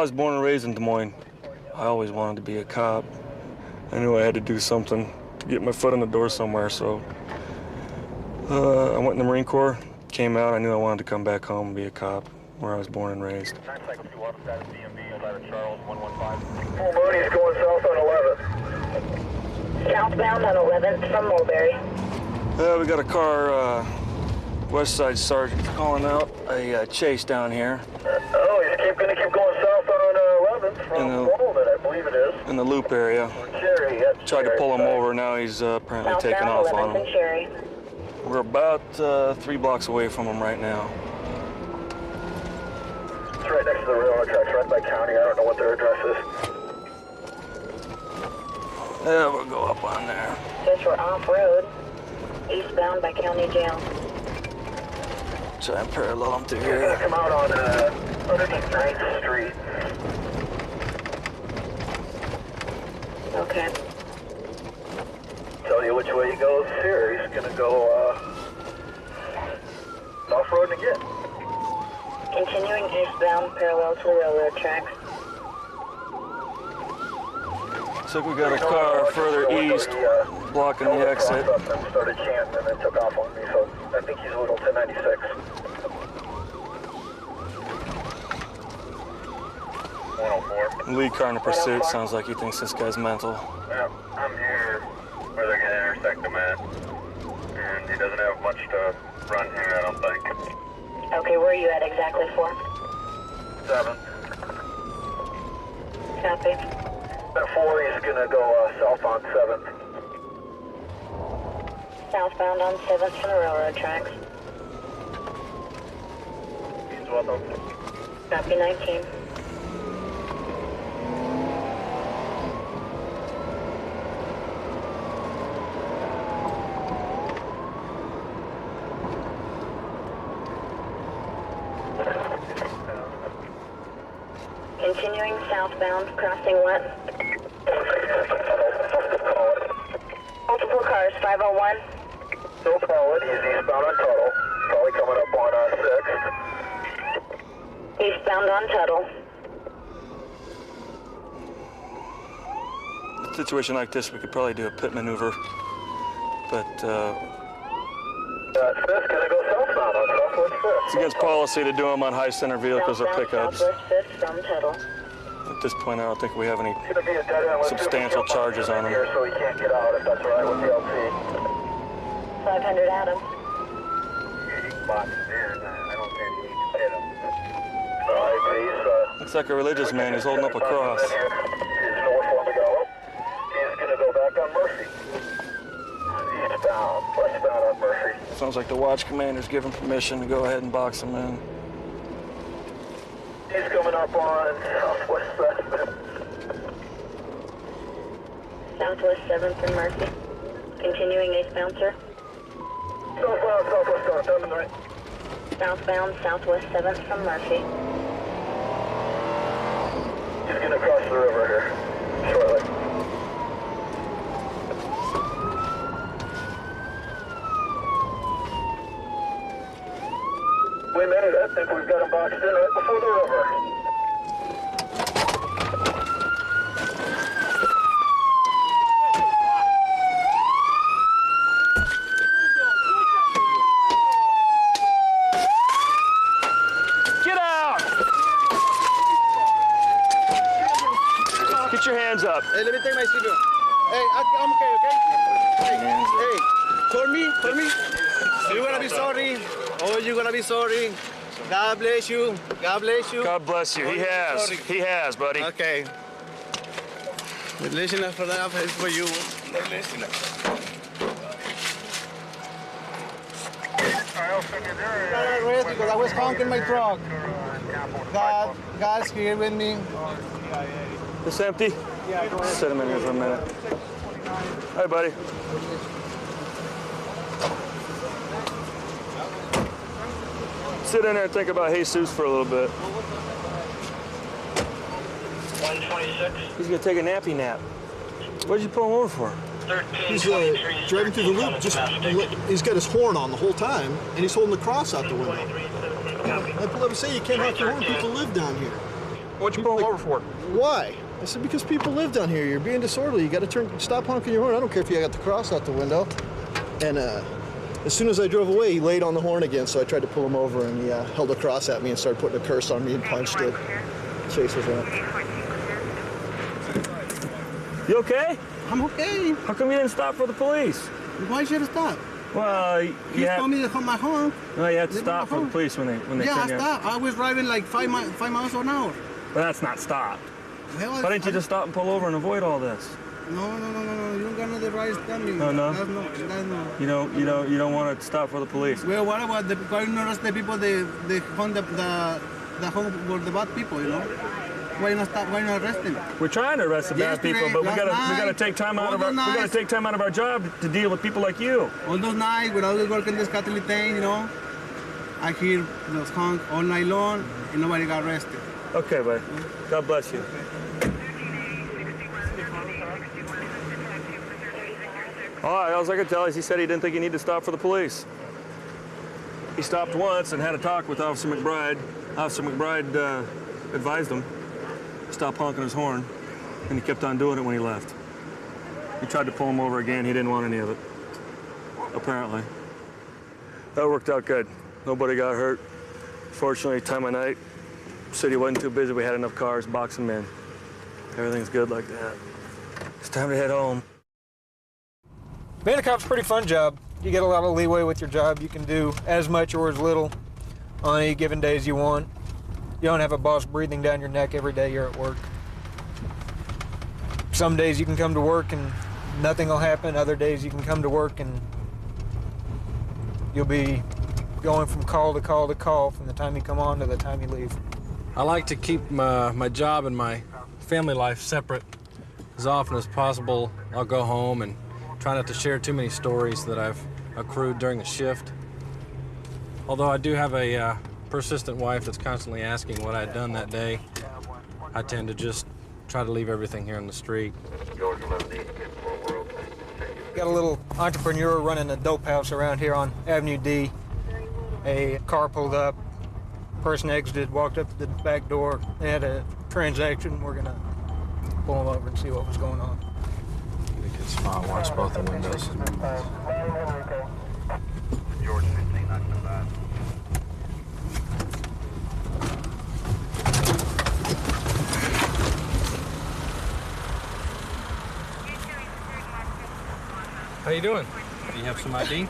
was born and raised in Des Moines. I always wanted to be a cop. I knew I had to do something to get my foot in the door somewhere, so I went in the Marine Corps, came out. I knew I wanted to come back home and be a cop where I was born and raised. Full Moody's going south on 11th. Southbound on 11th from Mulberry. We got a car, West Side Sergeant calling out a chase down here. Oh, he's gonna keep going south on 11th from Walden, I believe it is. In the Loop area. Cherry, yes. Tried to pull him over, now he's apparently taking off on him. Cherry. We're about 3 blocks away from him right now. It's right next to the railroad tracks, right by county. I don't know what their address is. Yeah, we'll go up on there. Guess we're off-road, eastbound by county jail. Try and parallel him through You're here. gonna come out on underneath 9th Street. Okay. Tell you which way he goes here. He's gonna go off-road again. Continuing eastbound parallel to the railroad tracks. Looks like we got a car further east blocking the exit. Started chanting and then took off on me, so I think he's a little 1096. 104. Lead car in pursuit. Sounds like he thinks this guy's mental. Yeah, I'm here where they're gonna intersect him at. And he doesn't have much to run here, I don't think. Okay, where are you at exactly for? 7. Copy. At 4, he's gonna go south on 7th. Southbound on 7th from the railroad tracks. He's welcome. Copy 19. Continuing southbound, crossing what? Multiple cars, 501. No problem, he's eastbound on Tuttle. Probably coming up on 6th. Eastbound on Tuttle. In a situation like this, we could probably do a pit maneuver, but 5th gonna go southbound on Southwest 5th. it's against policy to do them on high center vehicles or pickups. Southwest 5th from Tuttle. At this point, I don't think we have any It's gonna be a dead end with substantial charges on him. here, so he can't get out if that's all right with the LT. 500 Adam. Box in. I don't think he can hit him. He's Looks like a religious man. He's holding up a cross. He's north on the go. He's gonna go back on Murphy. Eastbound, westbound on Murphy. Sounds like the watch commander's given permission to go ahead and box him in. He's coming up on Southwest 7th. Southwest 7th and Murphy. Continuing eastbound, sir. Southbound, Southwest 7th, right? Southbound, Southwest 7th from Murphy. He's gonna cross the river here shortly. We made it. I think we've got him boxed in right before the river. Get out! Get your hands up. Hey, let me take my cigarette. Hey, I'm okay, okay? Hey, for me. You're gonna be sorry. Oh, you're gonna be sorry. God bless you. God bless you. God bless you. He has. He has, buddy. Okay. Listen for that is for you. Listen. Got arrested because I was honking my truck. God's here with me. This empty? Yeah, go ahead. Sit him in here for a minute. Hi, buddy. Sit in there and think about Jesus for a little bit. 126. He's gonna take a nappy nap. What did you pull him over for? He's driving through the loop. He's got his horn on the whole time, and he's holding the cross out the window. I say you can't honk your horn. People live down here. What'd you pull him over for? Why? I said, because people live down here. You're being disorderly. You got to stop honking your horn. I don't care if you got the cross out the window. And as soon as I drove away, he laid on the horn again, so I tried to pull him over, and he held a cross at me and started putting a curse on me and punched it. Chase was on. You okay? I'm okay. How come you didn't stop for the police? Why should I stop? Well, You told me to hold my horn. No, you had to Leave stop my for the horn. police when they Yeah, I come here. stopped. I was driving like 5 miles an hour. But that's not stopped. Well, Why didn't you just stop and pull over and avoid all this? No. You don't got no right to tell me. No. That's no. You don't want to stop for the police. Well, what about why not arrest the people? They found the home were the bad people, you know. Why not stop? Why not arrest them? We're trying to arrest the bad Yesterday, people, but we last gotta night, take time out all of our those we gotta nights. take time out of our job to deal with people like you. All those nights when I was working this Catholic thing, you know, I hear those honk all night long, and nobody got arrested. Okay, buddy. God bless you. All I could tell is he said he didn't think he needed to stop for the police. He stopped once and had a talk with Officer McBride. Officer McBride advised him to stop honking his horn, and he kept on doing it when he left. He tried to pull him over again. He didn't want any of it, apparently. That worked out good. Nobody got hurt. Fortunately, time of night, city wasn't too busy. We had enough cars, box them in. Everything's good like that. It's time to head home. Being a cop's a pretty fun job. You get a lot of leeway with your job. You can do as much or as little on any given day as you want. You don't have a boss breathing down your neck every day you're at work. Some days you can come to work and nothing will happen. Other days you can come to work and you'll be going from call to call to call from the time you come on to the time you leave. I like to keep my job and my family life separate. As often as possible, I'll go home and try not to share too many stories that I've accrued during the shift. Although I do have a persistent wife that's constantly asking what I had done that day, I tend to just try to leave everything here in the street. Got a little entrepreneur running a dope house around here on Avenue D. A car pulled up, person exited, walked up to the back door. They had a transaction. We're gonna pull them over and see what was going on. The kid smile, watch both the windows. George 15, not too bad. How you doing? Do you have some ID? Thank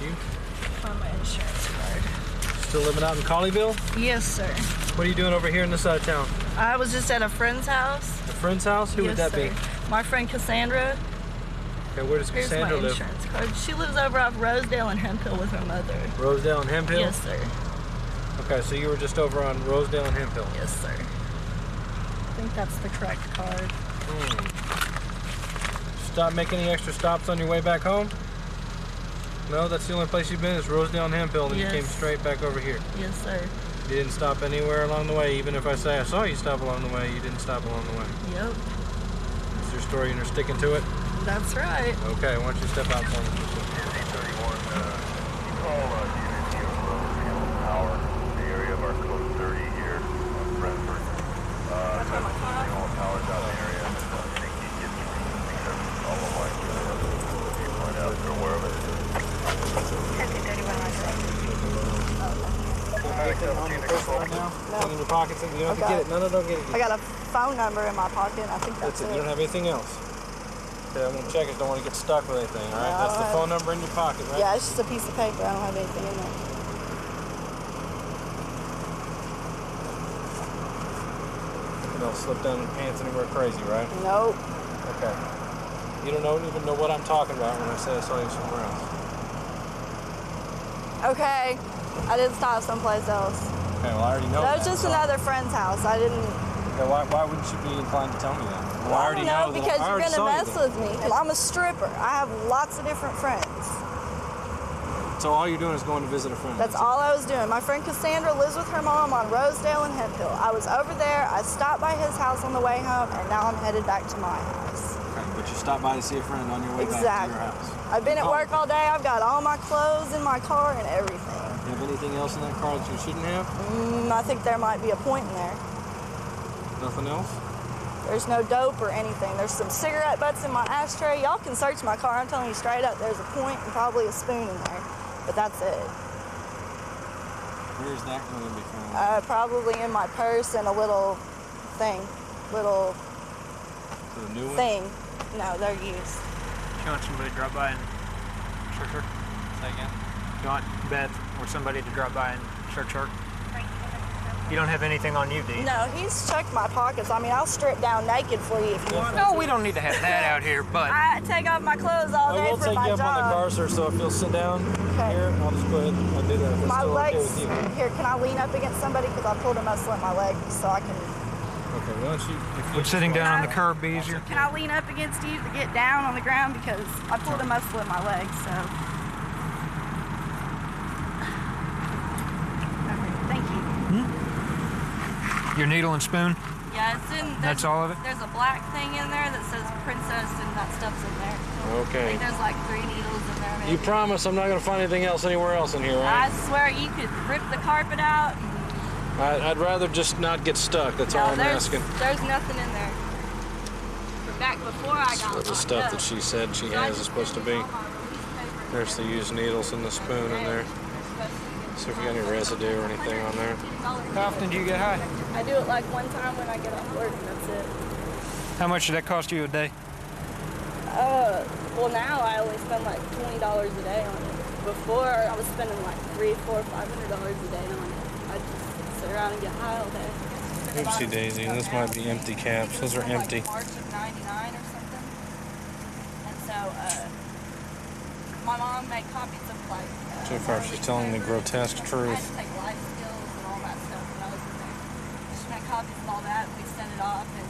you. On my insurance card. Still living out in Colleyville? Yes, sir. What are you doing over here in this side of town? I was just at a friend's house. A friend's house? Who would that Yes, be? sir. My friend Cassandra. Okay, where does Here's Cassandra my live? insurance card. She lives over off Rosedale and Hemp Hill with her mother. Rosedale and Hemp Hill? Yes, sir. Okay, so you were just over on Rosedale and Hemp Hill? Yes, sir. I think that's the correct card. Stop making any extra stops on your way back home? No, that's the only place you've been is Rosedale and Hemp Hill, and Yes. you came straight back over here. Yes, sir. You didn't stop anywhere along the way, even if I say I saw you stop along the way, you didn't stop along the way. Yep. Is your story and you're sticking to it? That's right. Okay, why don't you step out for me? Call Unit Q Power, the area of our code 30 here, Brentford. Power's out in the area. I think you get all the way. You point out if you're aware of it. Anything in your pockets? You don't have to get it. No, don't get it. I got a phone number in my pocket. I think That's it. You don't have anything else. Okay, I'm gonna check it. Don't want to get stuck with anything. All right. No, That's the phone number in your pocket, right? Yeah, it's just a piece of paper. I don't have anything in there. You don't slip down your pants anywhere crazy, right? Nope. Okay. You don't even know what I'm talking about when I say I saw you somewhere else. Okay. I didn't stop someplace else. Okay, well I already know. That was that, just so- another friend's house. I didn't. Okay, why wouldn't you be inclined to tell me that? Well, I already know that because I you're already gonna saw you mess there. with me. I'm a stripper. I have lots of different friends. So all you're doing is going to visit a friend. That's all I was doing. My friend Cassandra lives with her mom on Rosedale and Hemp Hill. I was over there. I stopped by his house on the way home, and now I'm headed back to my house. Okay, but you stopped by to see a friend on your way back to Exactly. your house. I've been at Oh. work all day. I've got all my clothes in my car and everything. You have anything else in that car that you shouldn't have? I think there might be a point in there. Nothing else? There's no dope or anything. There's some cigarette butts in my ashtray. Y'all can search my car. I'm telling you straight up, there's a point and probably a spoon in there. But that's it. Where's that going to be found? Probably in my purse and a little thing. Little So the new one? thing. No, they're used. You want somebody to drop by and search her? Say again? You want Beth or somebody to drop by and search her? You don't have anything on you, do you? No, he's checked my pockets. I mean, I'll strip down naked for you if you want. No, we don't need to have that out here, but I take off my clothes all I day will for take my you up on the job. car, sir, so if you'll sit down Okay. here, I'll just go ahead and do that. If it's My still okay legs, with you. here, can I lean up against somebody? Because I pulled a muscle in my leg so I can. Okay, why don't you... if would sitting down on the curb be easier? Can I lean up against you to get down on the ground? Because I pulled a muscle in my leg, so. Okay, thank you. Your needle and spoon? Yeah, it's in. That's all of it? There's a black thing in there that says princess, and that stuff's in there. I Okay. think there's like 3 needles in there. Maybe. You promise I'm not going to find anything else anywhere else in here, right? I swear you could rip the carpet out. I'd rather just not get stuck. That's all I'm there's, asking. There's nothing in there. Back before I got So the locked stuff up. that she said she has is supposed to be. There's the used needles and the spoon in there. See if we got any residue or anything on there. How often do you get high? I do it like one time when I get off work, and that's it. How much did that cost you a day? Well, now I only spend like $20 a day on it. Before, I was spending like $300, $400, $500 a day on it. I just sit around and get high all day. Oopsie daisy, this might be empty caps. Those are empty. Like March of '99 or something. And so, my mom made copies of like. So far, she's telling the grotesque I had truth. to take life skills and all that stuff when I was in there. She made copies of all that. We sent it off, and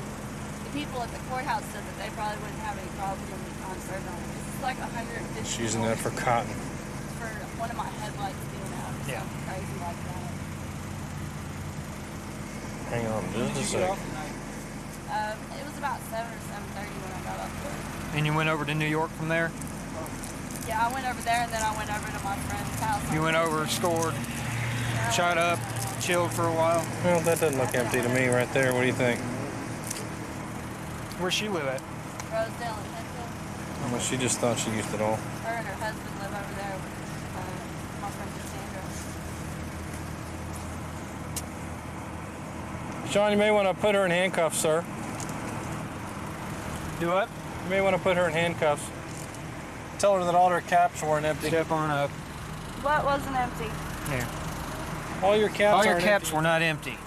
the people at the courthouse said that they probably wouldn't have any problem on serving on it. It's like 150. She's using that for cotton. For one of my headlights being out. Or Yeah. something crazy like that. Hang on just a sec. It was about 7 or 7:30 when I got off work. And you went over to New York from there? Yeah, I went over there, and then I went over to my friend's house. You went over, scored, shot up, chilled for a while. Well, that doesn't look empty to me right there. What do you think? Where's she live at? Rosedale and Henfield. Well, she just thought she used it all. Her and her husband live over there with my friend Cassandra. Sean, you may want to put her in handcuffs, sir. Do what? You may want to put her in handcuffs. Tell her that all her caps weren't empty. Step on up. What wasn't empty? Here. All your caps All your aren't caps empty. were not empty.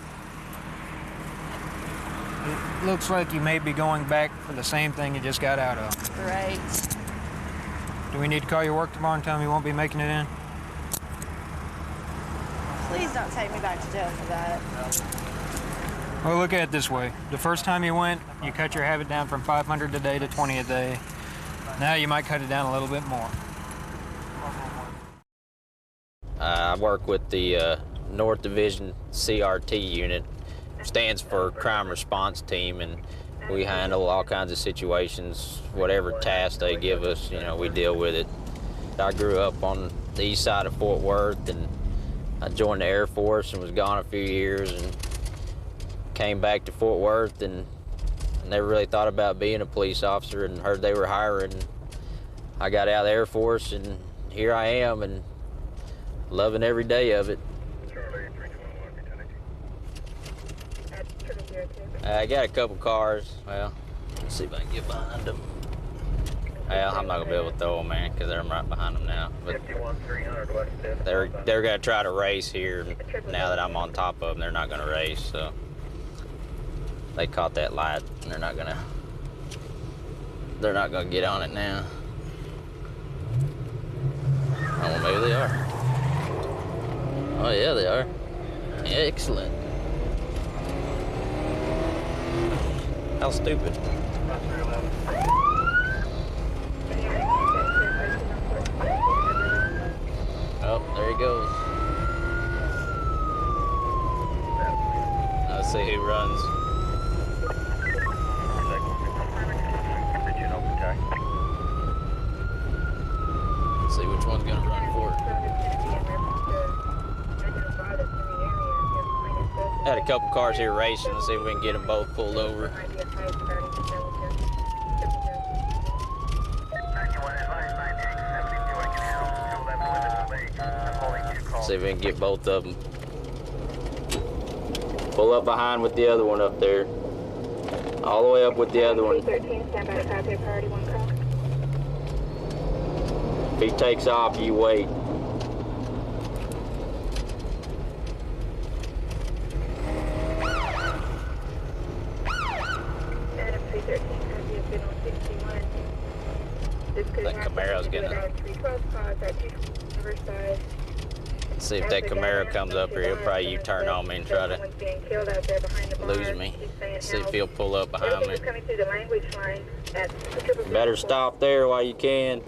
It looks like you may be going back for the same thing you just got out of. Great. Do we need to call your work tomorrow and tell them you won't be making it in? Please don't take me back to jail for that. Well, look at it this way. The first time you went, you cut your habit down from 500 a day to 20 a day. Now you might cut it down a little bit more. I work with the North Division CRT unit. Stands for Crime Response Team, and we handle all kinds of situations. Whatever task they give us, you know, we deal with it. I grew up on the east side of Fort Worth, and I joined the Air Force and was gone a few years, and came back to Fort Worth, and never really thought about being a police officer, and heard they were hiring. I got out of the Air Force, and here I am, and loving every day of it. I got a couple cars. Well, let's see if I can get behind them. Well, I'm not gonna be able to throw them, man, because I'm right behind them now. But they're gonna try to race here. Now that I'm on top of them, they're not gonna race. So they caught that light, and they're not gonna get on it now. Oh, well, maybe they are. Oh yeah, they are. Excellent. How stupid. Oh, there he goes. Let's see who runs. Let's see which one's gonna run for it. Had a couple cars here racing. Let's see if we can get them both pulled over. See if we can get both of them. Pull up behind with the other one up there. All the way up with the other one. If he takes off, you wait. I think Camaro's gonna... Let's see if that Camaro comes up here. He'll probably U-turn on me and try to lose me. See if he'll pull up behind me. Better stop there while you can.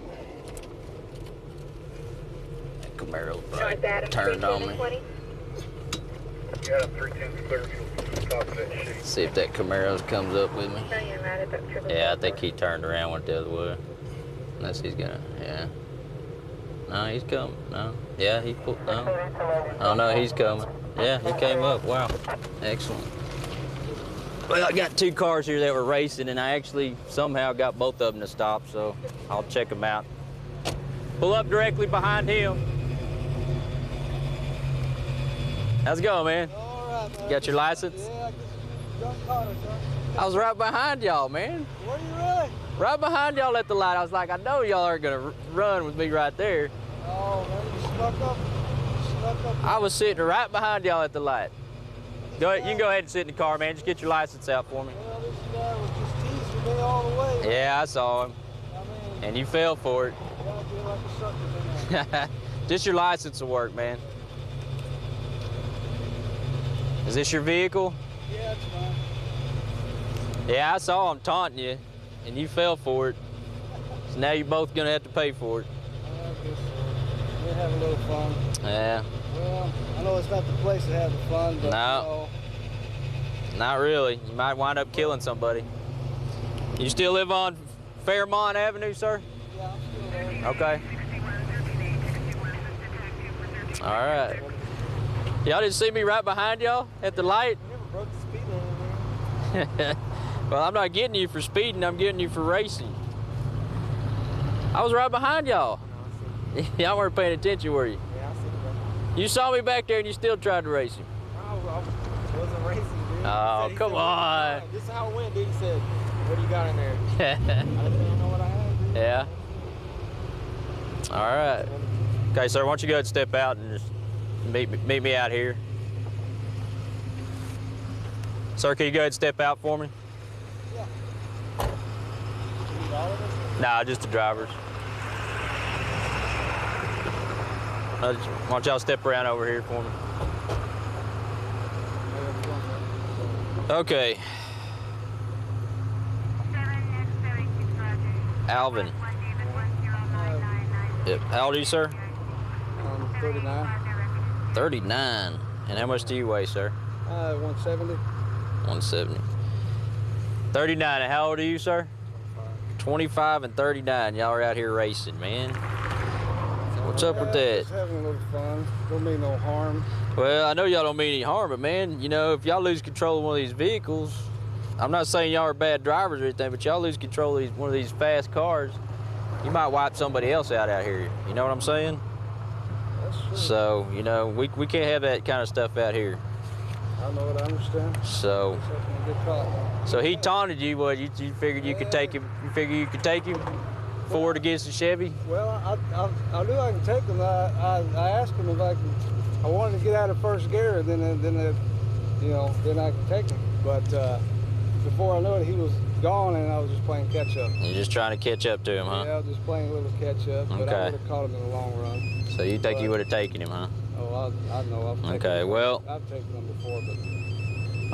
That Camaro probably turned on me. See if that Camaro comes up with me. Yeah, I think he turned around, went the other way. Unless he's gonna, yeah. No, he's coming. No. Yeah, he pulled. No. Oh, no, he's coming. Yeah, he came up. Wow. Excellent. Well, I got two cars here that were racing, and I actually somehow got both of them to stop, so I'll check them out. Pull up directly behind him. How's it going, man? All right, man. You got your license? Yeah, I just jumped caught it, sir. I was right behind y'all, man. Were you really? Right behind y'all at the light. I was like, I know y'all aren't gonna run with me right there. Oh, man, you snuck up. I was sitting right behind y'all at the light. Go ahead, you can go ahead and sit in the car, man. Just get your license out for me. Well, this guy was just teasing me all the way. Yeah, I saw him. I mean, and you fell for it. Yeah, I feel like a sucker tonight. Just your license will work, man. Is this your vehicle? Yeah, it's fine. Yeah, I saw him taunting you, and you fell for it. So now you're both gonna have to pay for it. I guess so. We'll have a little fun. Yeah. Well, I know it's not the place to have the fun, but no. Not really. You might wind up killing somebody. You still live on Fairmont Avenue, sir? Yeah, I'm still there. Okay. All right. Y'all didn't see me right behind y'all at the light? You never broke the speed limit, man. Well, I'm not getting you for speeding, I'm getting you for racing. I was right behind y'all. Y'all weren't paying attention, were you? Yeah, I see you. You saw me back there and you still tried to race him. I wasn't racing, dude. Oh, come on. This is how it went, dude. He said, what do you got in there? I didn't know what I had, dude. Yeah. All right. Okay, sir, why don't you go ahead and step out and just meet me out here. Sir, can you go ahead and step out for me? Yeah. You need all of us? Nah, just the drivers. Why don't y'all step around over here for me? Okay. Alvin. Yep. How old are you, sir? 39. 39. And how much do you weigh, sir? 170. 170. 39. And how old are you, sir? 25 and 39. Y'all are out here racing, man. What's up with that? Just having a little fun. Don't mean no harm. Well, I know y'all don't mean any harm, but man, you know, if y'all lose control of one of these vehicles, I'm not saying y'all are bad drivers or anything, but y'all lose control of one of these fast cars, you might wipe somebody else out here. You know what I'm saying? That's true. So, you know, we can't have that kind of stuff out here. I know what I understand. So he taunted you. What, you figured you could take him? You figure you could take him forward against the Chevy? Well, I knew I could take him. I asked him if I wanted to get out of first gear, then I could take him. But before I knew it, he was gone, and I was just playing catch up. You're just trying to catch up to him, huh? Yeah, I was just playing a little catch up. But I would have caught him in the long run. So you think you would have taken him, huh? Oh, I know. I've taken him before, but.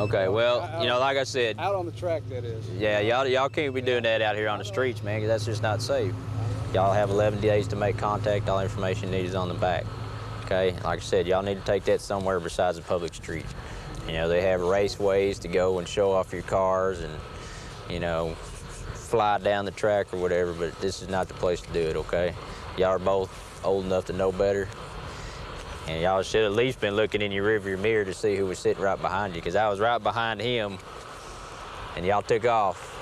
Okay, well, you know, like I said. Out on the track, that is. Yeah, y'all can't be doing that out here on the streets, man, because that's just not safe. Y'all have 11 days to make contact. All information needed is on the back. Okay, like I said, y'all need to take that somewhere besides a public street. You know, they have raceways to go and show off your cars and, you know, fly down the track or whatever, but this is not the place to do it, okay? Y'all are both old enough to know better. And y'all should at least been looking in your rearview mirror to see who was sitting right behind you, because I was right behind him, and y'all took off.